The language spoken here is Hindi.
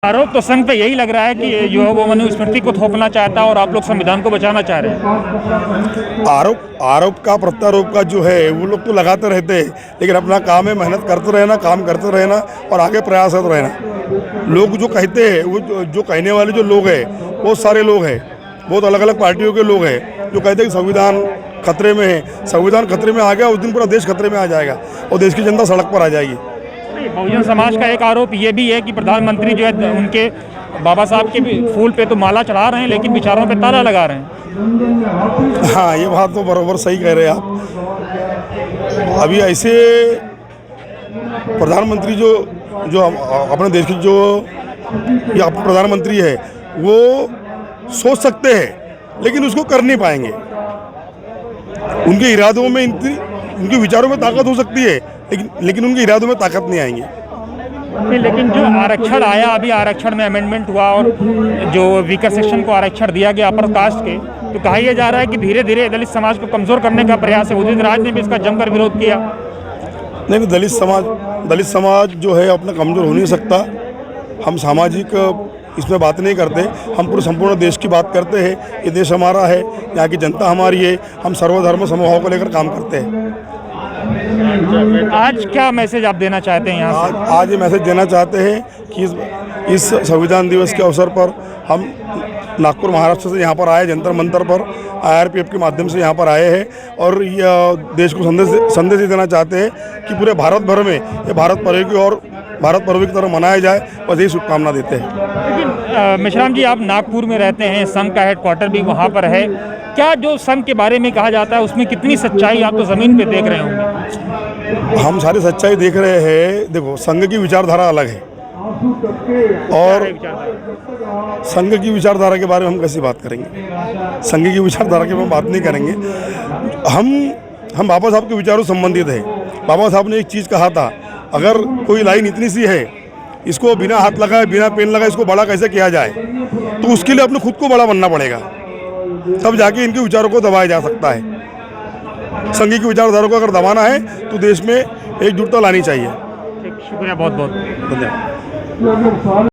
आरोप तो संघ पे यही लग रहा है कि जो है वो मनुस्मृति को थोपना चाहता है और आप लोग संविधान को बचाना चाह रहे हैं। आरोप का प्रत्यारोप का जो है वो लोग तो लगाते रहते हैं, लेकिन अपना काम है, मेहनत करते रहना, काम करते रहना और आगे प्रयासरत रहना। लोग जो कहते हैं वो जो कहने वाले जो लोग हैं बहुत सारे लोग हैं, बहुत अलग अलग पार्टियों के लोग हैं जो कहते हैं कि संविधान खतरे में है। संविधान खतरे में आ गया उस दिन पूरा देश खतरे में आ जाएगा और देश की जनता सड़क पर आ जाएगी। बहुजन समाज का एक आरोप ये भी है कि प्रधानमंत्री जो है उनके बाबा साहब के फूल पे तो माला चढ़ा रहे हैं लेकिन विचारों पे ताला लगा रहे हैं। हाँ, ये बात तो बराबर सही कह रहे हैं आप। अभी ऐसे प्रधानमंत्री जो जो अपने देश की जो या प्रधानमंत्री है वो सोच सकते हैं लेकिन उसको कर नहीं पाएंगे। उनके इरादों में उनके विचारों में ताकत हो सकती है लेकिन उनके इरादों में ताकत नहीं आएंगे। लेकिन जो आरक्षण आया, अभी आरक्षण में अमेंडमेंट हुआ और जो वीकर सेक्शन को आरक्षण दिया गया अपर कास्ट के, तो कहा यह जा रहा है कि धीरे धीरे दलित समाज को कमजोर करने का प्रयास है। उदित राज ने भी इसका जमकर विरोध किया। नहीं, दलित समाज जो है अपना कमज़ोर हो नहीं सकता। हम सामाजिक इसमें बात नहीं करते, हम पूरे संपूर्ण देश की बात करते हैं। ये देश हमारा है, यहाँ की जनता हमारी है, हम सर्वधर्म समभाव को लेकर काम करते हैं। आज क्या मैसेज आप देना चाहते हैं यहाँ से? आज ये मैसेज देना चाहते हैं कि इस संविधान दिवस के अवसर पर हम नागपुर महाराष्ट्र से यहाँ पर आए, जंतर मंतर पर IRPF के माध्यम से यहाँ पर आए हैं और देश को संदेश देना चाहते हैं कि पूरे भारत भर में ये भारत पर्व की तरह मनाया जाए और यही शुभकामना देते हैं। लेकिन मेश्राम जी, आप नागपुर में रहते हैं, संघ का हेडक्वार्टर भी वहाँ पर है। क्या जो संघ के बारे में कहा जाता है उसमें कितनी सच्चाई आप तो ज़मीन पे देख रहे होंगे? हम सारी सच्चाई देख रहे हैं। देखो, संघ की विचारधारा अलग है और संघ की विचारधारा के बारे में हम कैसी बात करेंगे? संघ की विचारधारा के बारे में बात नहीं करेंगे। हम बाबा साहब के विचारों से संबंधित है। बाबा साहब ने एक चीज़ कहा था, अगर कोई लाइन इतनी सी है, इसको बिना हाथ लगाए बिना पेन लगाए इसको बड़ा कैसे किया जाए, तो उसके लिए अपने खुद को बड़ा बनना पड़ेगा, तब जाके इनके विचारों को दबाया जा सकता है। संघ की विचारधारा को अगर दबाना है तो देश में एकजुटता लानी चाहिए। शुक्रिया, बहुत बहुत धन्यवाद।